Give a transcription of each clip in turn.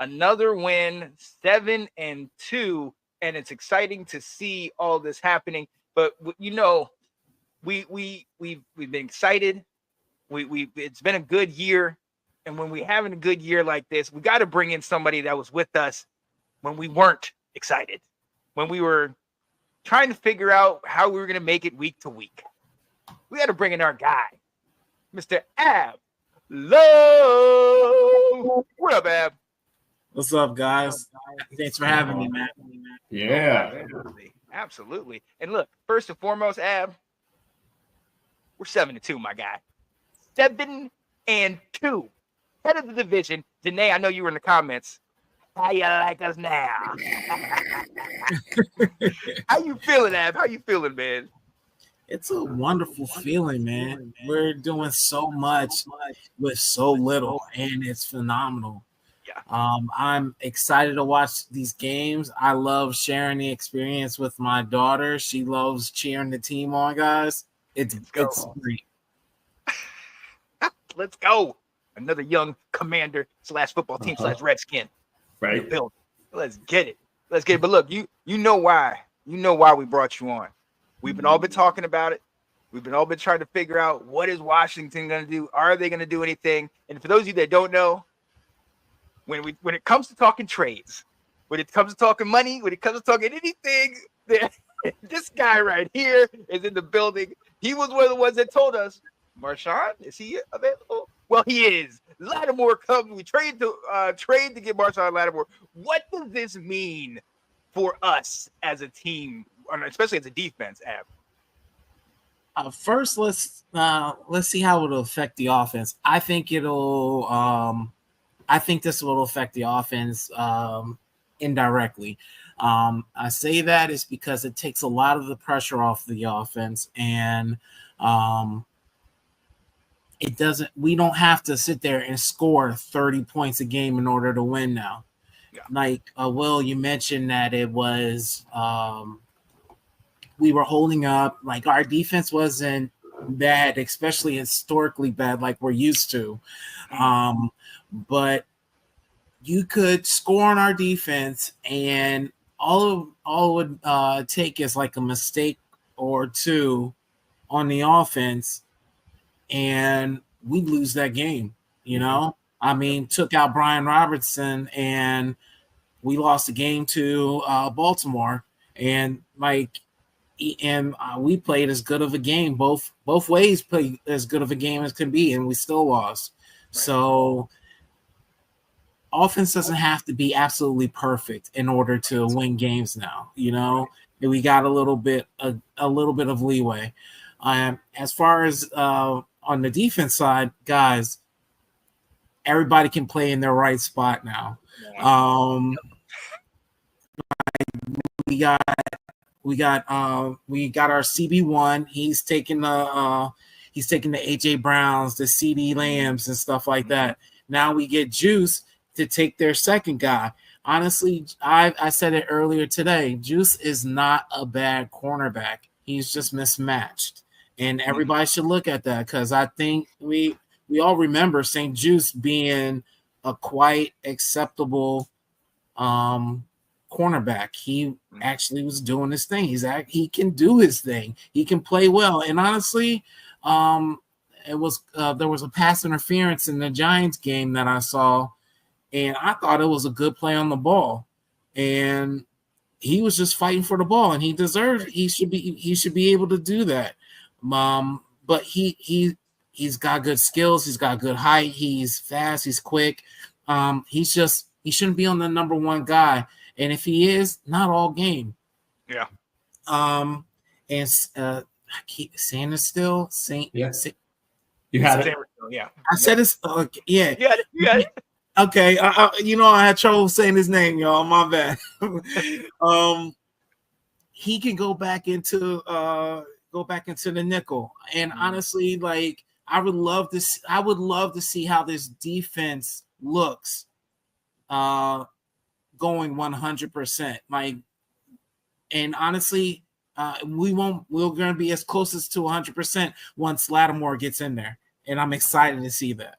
Another win, 7-2, and it's exciting to see all this happening. But we've been excited. We it's been a good year, and when we're having a good year like this, we got to bring in somebody that was with us when we weren't excited, when we were trying to figure out how we were going to make it week to week. We got to bring in our guy, Mr. Ab Low. What up, Ab? What's up, guys? Thanks for having me, man. Yeah. Absolutely. And look, first and foremost, Ab, we're 7-2, my guy. 7-2. Head of the division. Danae, I know you were in the comments. How you like us now? How you feeling, Ab? How you feeling, man? It's a wonderful feeling, man. We're doing so much with so little, and it's phenomenal. Yeah. I'm excited to watch these games. I love sharing the experience with my daughter. She loves cheering the team on, guys. It's great. Let's go. Another young commander / football team / Redskin. Right. Let's get it. But look, you know why. You know why we brought you on. We've all been talking about it. We've all been trying to figure out what is Washington going to do? Are they going to do anything? And for those of you that don't know, when it comes to talking trades, when it comes to talking money, when it comes to talking anything, this guy right here is in the building. He was one of the ones that told us, Marshawn, is he available? Well, he is. Lattimore comes. We trade to get Marshawn Lattimore. What does this mean for us as a team, especially as a defense, Ab? First, let's see how it'll affect the offense. I think this will affect the offense indirectly. I say that is because it takes a lot of the pressure off the offense, and we don't have to sit there and score 30 points a game in order to win now. Yeah. Like, Will, you mentioned that it was we were holding up. Like, our defense wasn't bad, especially historically bad like we're used to. But you could score on our defense, and all it would take is like a mistake or two on the offense, and we lose that game. I mean, took out Brian Robertson, and we lost the game to Baltimore, and we played as good of a game. Both ways played as good of a game as can be, and we still lost. Right. So offense doesn't have to be absolutely perfect in order to win games now. We got a little bit of leeway. As far as on the defense side, guys, everybody can play in their right spot now. We got our CB1. He's taking the AJ Browns, the CD Lambs, and stuff like that. Now we get Juice to take their second guy. Honestly, I said it earlier today. Juice is not a bad cornerback. He's just mismatched, and everybody should look at that, because I think we all remember St. Juice being a quite acceptable cornerback. He actually was doing his thing. He can do his thing. He can play well. And honestly, there was a pass interference in the Giants game that I saw, and I thought it was a good play on the ball. And he was just fighting for the ball, and he should be able to do that. But he's got good skills. He's got good height. He's fast. He's quick. He shouldn't be on the number one guy. And if he is, not all game. Yeah. And I keep saying it still. You had it. Yeah. I said it's yeah. You got it. Okay. I had trouble saying his name, y'all. My bad. He can go back into the nickel. And honestly, like, I would love to see how this defense looks going 100%. Like, and honestly, we're going to be as close as to 100% once Lattimore gets in there, and I'm excited to see that.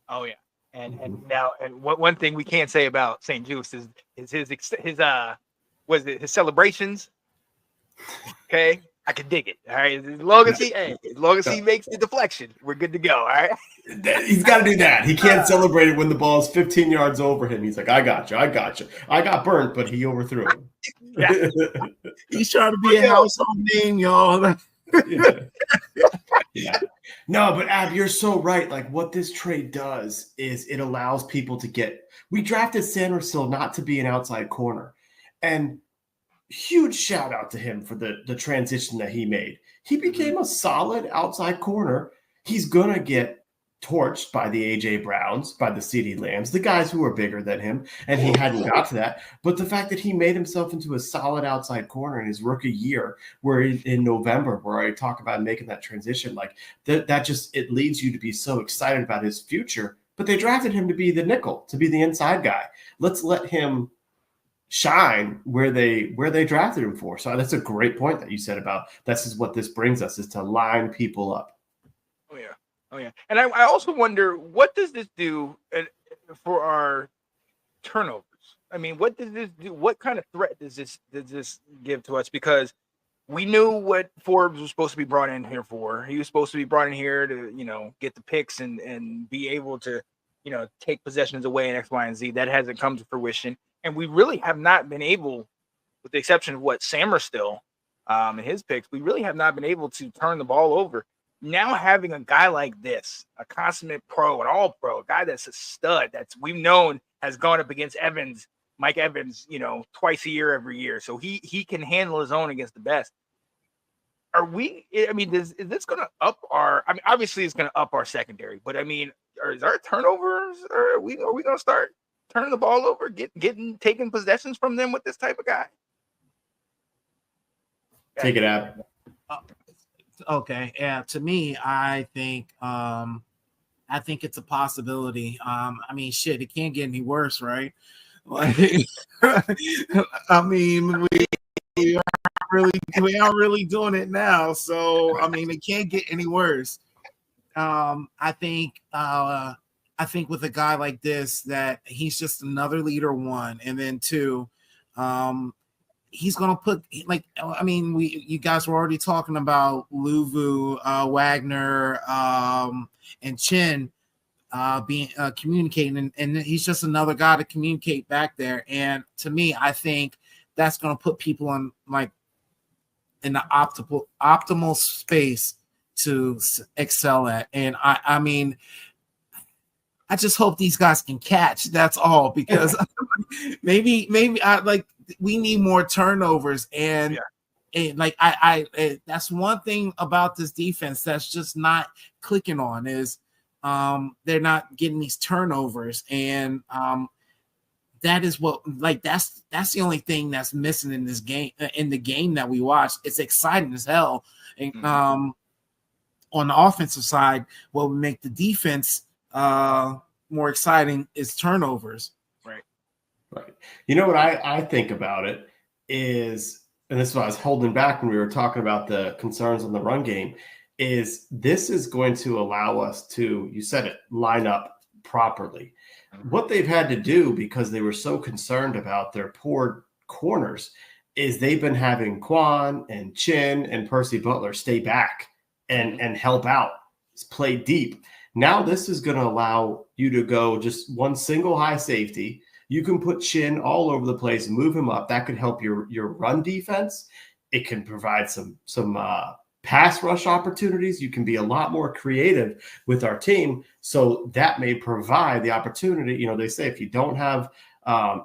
Oh yeah. And now, and one thing we can't say about St. Juice is his celebrations. Okay, I can dig it. All right, as long as he makes the deflection, we're good to go. All right. He's got to do that. He can't celebrate it when the ball is 15 yards over him. He's like, I got you. I got burnt, but he overthrew him. Yeah. He's trying to be a household name, y'all. Yeah. No, but Ab, you're so right. Like what this trade does is it allows people to get. We drafted Sandersill not to be an outside corner, and huge shout out to him for the transition that he made. He became a solid outside corner. He's gonna get torched by the AJ Browns, by the CeeDee Lambs, the guys who are bigger than him, and he hadn't got to that. But the fact that he made himself into a solid outside corner in his rookie year, where in November, where I talk about making that transition, like that just it leads you to be so excited about his future. But they drafted him to be the nickel, to be the inside guy. Let's let him shine where they drafted him for. So that's a great point that you said about this is what this brings us, is to line people up. Oh yeah. And I also wonder, what does this do for our turnovers? I mean, what does this do? What kind of threat does this give to us? Because we knew what Forbes was supposed to be brought in here for. He was supposed to be brought in here to, get the picks and be able to, take possessions away in X, Y, and Z. That hasn't come to fruition. And we really have not been able, with the exception of what Samerstill and his picks, we really have not been able to turn the ball over. Now having a guy like this, a consummate pro, an all-pro, a guy that's a stud, that's we've known has gone up against Mike Evans, twice a year, every year. So he can handle his own against the best. Is this going to up obviously it's going to up our secondary, but is our turnovers, or are we going to start turning the ball over, taking possessions from them with this type of guy? Take it out. Okay, yeah. To me, I think it's a possibility. Shit, it can't get any worse, right? Like, we aren't really doing it now, so it can't get any worse. I think with a guy like this, that he's just another leader, one, and then two, he's gonna put you guys were already talking about Luvu, Wagner, and Chin being communicating, and he's just another guy to communicate back there. And to me, I think that's gonna put people on in the optimal space to excel at. And I just hope these guys can catch. That's all, because maybe we need more turnovers. And that's one thing about this defense that's just not clicking on, is they're not getting these turnovers. And that is what, that's the only thing that's missing in this game, in the game that we watched. It's exciting as hell. And on the offensive side, what would make the defense more exciting is turnovers. Right. You know what I think about it is, and this is what I was holding back when we were talking about the concerns on the run game, is this is going to allow us to, you said it, line up properly. What they've had to do, because they were so concerned about their poor corners, is they've been having Quan and Chin and Percy Butler stay back and help out, play deep. Now this is going to allow you to go just one single high safety. You can put Chin all over the place, move him up. That could help your run defense. It can provide some pass rush opportunities. You can be a lot more creative with our team. So that may provide the opportunity. They say if you don't have,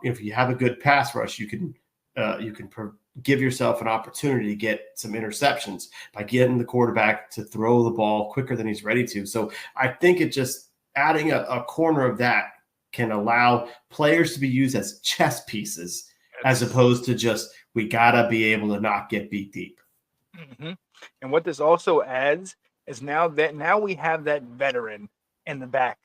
if you have a good pass rush, you can give yourself an opportunity to get some interceptions by getting the quarterback to throw the ball quicker than he's ready to. So I think it just adding a corner of that can allow players to be used as chess pieces, as opposed to just, we got to be able to not get beat deep. Mm-hmm. And what this also adds is now we have that veteran in the back.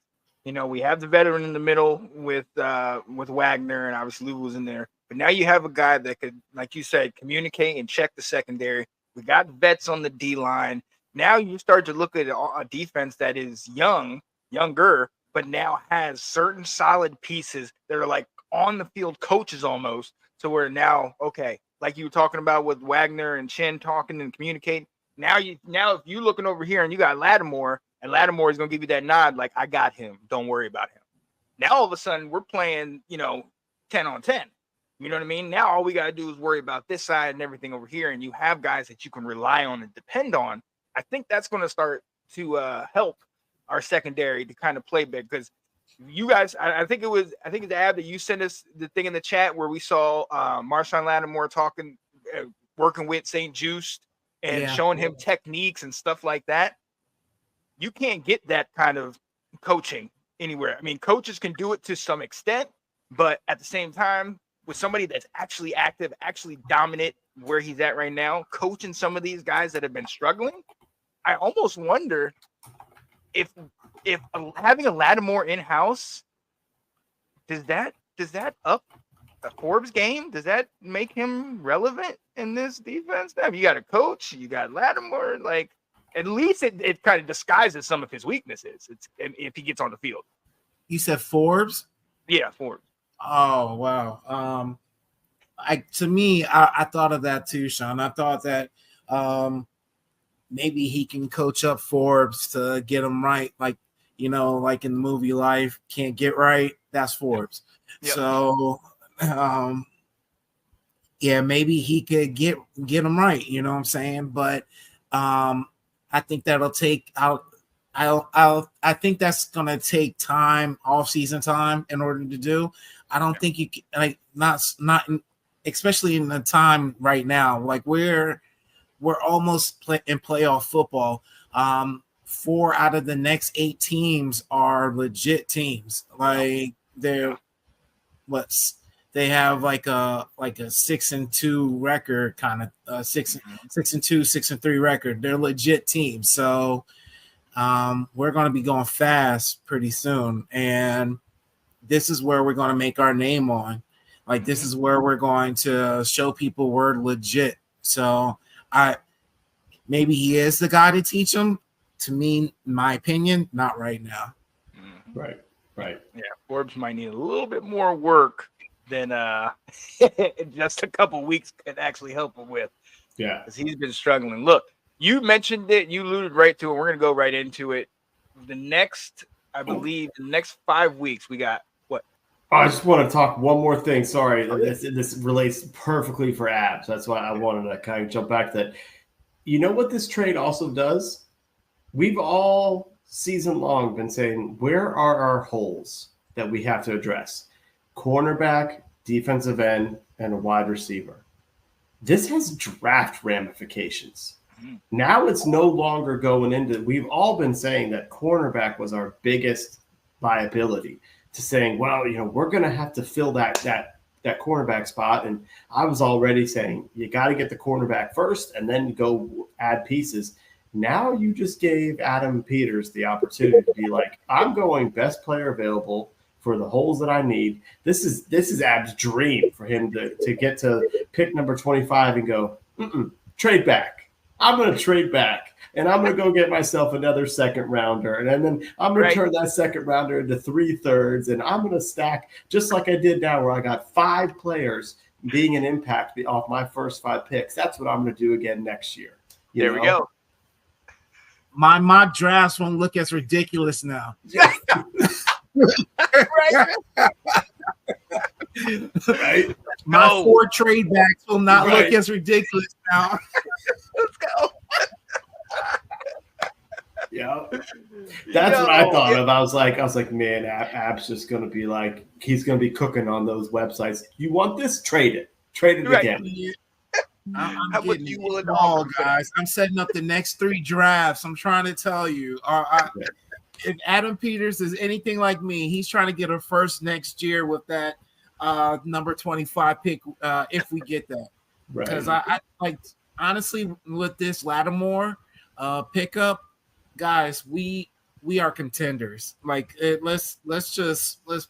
We have the veteran in the middle with Wagner, and obviously Lou was in there. But now you have a guy that could, like you said, communicate and check the secondary. We got vets on the D line. Now you start to look at a defense that is younger, but now has certain solid pieces that are like on the field coaches almost. So we're now, okay, like you were talking about with Wagner and Chen talking and communicating. Now if you looking over here and you got Lattimore, and Lattimore is going to give you that nod, like, I got him. Don't worry about him. Now all of a sudden we're playing, 10 on 10. You know what I mean? Now all we got to do is worry about this side and everything over here, and you have guys that you can rely on and depend on. I think that's going to start to help our secondary to kind of play big, because you guys, I think it's Ab that you sent us the thing in the chat where we saw Marshawn Lattimore talking, working with St. Juiced and showing him techniques and stuff like that. You can't get that kind of coaching anywhere. I mean, coaches can do it to some extent, but at the same time, with somebody that's actually active, actually dominant where he's at right now, coaching some of these guys that have been struggling, I almost wonder if having a Lattimore in-house, does that up a Forbes game? Does that make him relevant in this defense? Now, you got a coach, you got Lattimore, like, at least it kind of disguises some of his weaknesses. If he gets on the field. You said Forbes? Yeah, Forbes. Oh wow. I thought of that too, Sean. I thought that maybe he can coach up Forbes to get him right, like like in the movie Life, can't get right. That's Forbes. Yep. So maybe he could get him right. You know what I'm saying? But I think that'll take out. I think that's gonna take time, off-season time, in order to do. I don't think you can, like, not especially in the time right now. Like we're almost in playoff football. 4 out of the next 8 teams are legit teams. Like they have like a 6-2 record, kind of 6-2, 6-3 record. They're legit teams. So we're going to be going fast pretty soon, and this is where we're going to make our name on. Like this is where we're going to show people we're legit. So maybe he is the guy to teach them. To me, in my opinion, not right now. Right. Yeah, Forbes might need a little bit more work than just a couple weeks can actually help him with. Yeah, because he's been struggling. Look, you mentioned it. You alluded right to it. We're going to go right into it. I believe, the next 5 weeks, we got what? I just want to talk one more thing. Sorry, this relates perfectly for Abs. That's why I wanted to kind of jump back to that. You know what this trade also does? We've all season long been saying, where are our holes that we have to address? Cornerback, defensive end, and a wide receiver. This has draft ramifications. Now it's no longer going into, we've all been saying that cornerback was our biggest liability, to saying, well, we're going to have to fill that cornerback spot. And I was already saying, you got to get the cornerback first and then go add pieces. Now you just gave Adam Peters the opportunity to be like, I'm going best player available for the holes that I need. This is Ab's dream for him to get to pick number 25 and go, trade back. I'm going to trade back, and I'm going to go get myself another second rounder, and then I'm going to turn that second rounder into 3/3, and I'm going to stack just like I did now, where I got 5 players being an impact off my first 5 picks. That's what I'm going to do again next year. There we go. My mock drafts won't look as ridiculous now. Right? My 4 trade backs will not look as ridiculous now. Let's go. Yeah, that's what I thought of. I was like, man, Ab's just going to be like, he's going to be cooking on those websites. You want this? Trade it again. I'm getting it all, guys. I'm setting up the next 3 drafts. I'm trying to tell you. If Adam Peters is anything like me, he's trying to get a first next year with that number 25 pick, if we get that. Because I like, honestly, with this Lattimore pickup, guys, we are contenders. Like, let's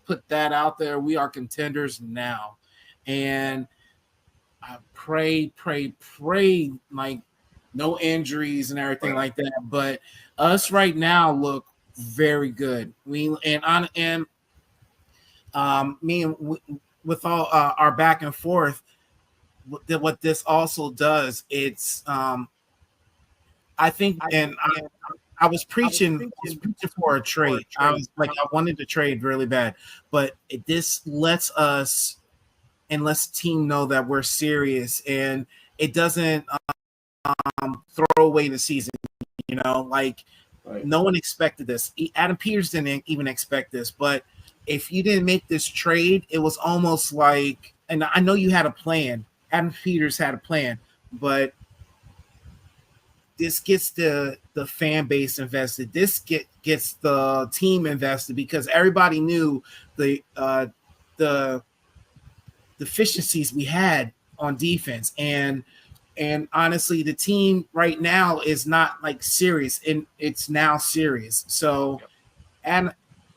put that out there. We are contenders now, and I pray, like no injuries and everything like that. But us right now look very good. Me and with all our back and forth, what this also does, it's I think, and I was preaching for a trade. I was like, I wanted to trade really bad, but this lets us and lets the team know that we're serious, and it doesn't throw away the season. Like Right. no one expected this. Adam Peters didn't even expect this, but if you didn't make this trade, it was almost like, and I know you had a plan. Adam Peters had a plan, but this gets the fan base invested. This gets the team invested because everybody knew the deficiencies we had on defense, and honestly, the team right now is not like serious, and it's now serious. So, and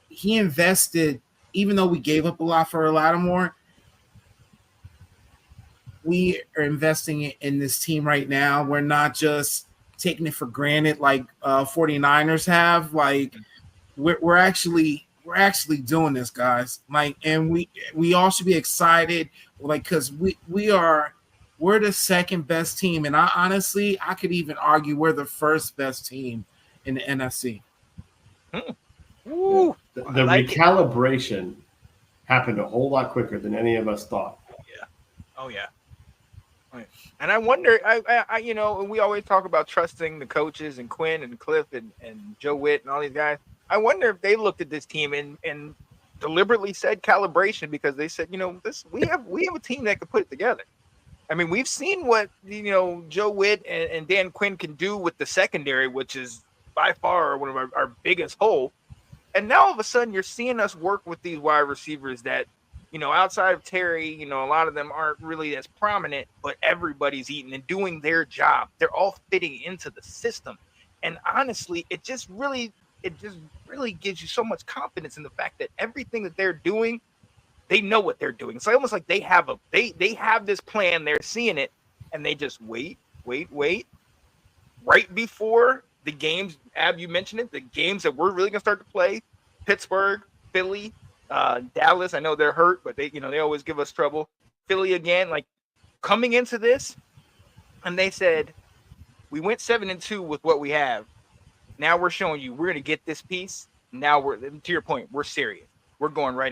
he invested, even though we gave up a lot for Lattimore. We are investing in this team right now. We're not just taking it for granted like 49ers have. Like we're actually doing this, guys. Like, and we all should be excited, like, because we're the second best team, and I could even argue we're the first best team in the NFC. Ooh, The like recalibration happened a whole lot quicker than any of us thought. Yeah. Oh yeah. And I wonder, I we always talk about trusting the coaches and Quinn and Cliff and Joe Witt and all these guys. I wonder if they looked at this team and deliberately said calibration, because they said, we have a team that can put it together. I mean, we've seen what Joe Witt and Dan Quinn can do with the secondary, which is by far one of our biggest hole. And now all of a sudden you're seeing us work with these wide receivers that, outside of Terry, a lot of them aren't really as prominent, but everybody's eating and doing their job. They're all fitting into the system. And honestly, it just really gives you so much confidence in the fact that everything that they're doing, they know what they're doing. It's almost like they have they have this plan, they're seeing it, and they just wait. Right before the games, Ab, you mentioned it, the games that we're really gonna start to play, Pittsburgh, Philly, Dallas. I know they're hurt, but they always give us trouble. Philly again, like coming into this, and they said we went 7-2 with what we have. Now we're showing you we're gonna get this piece. Now we're, to your point, we're serious. We're going right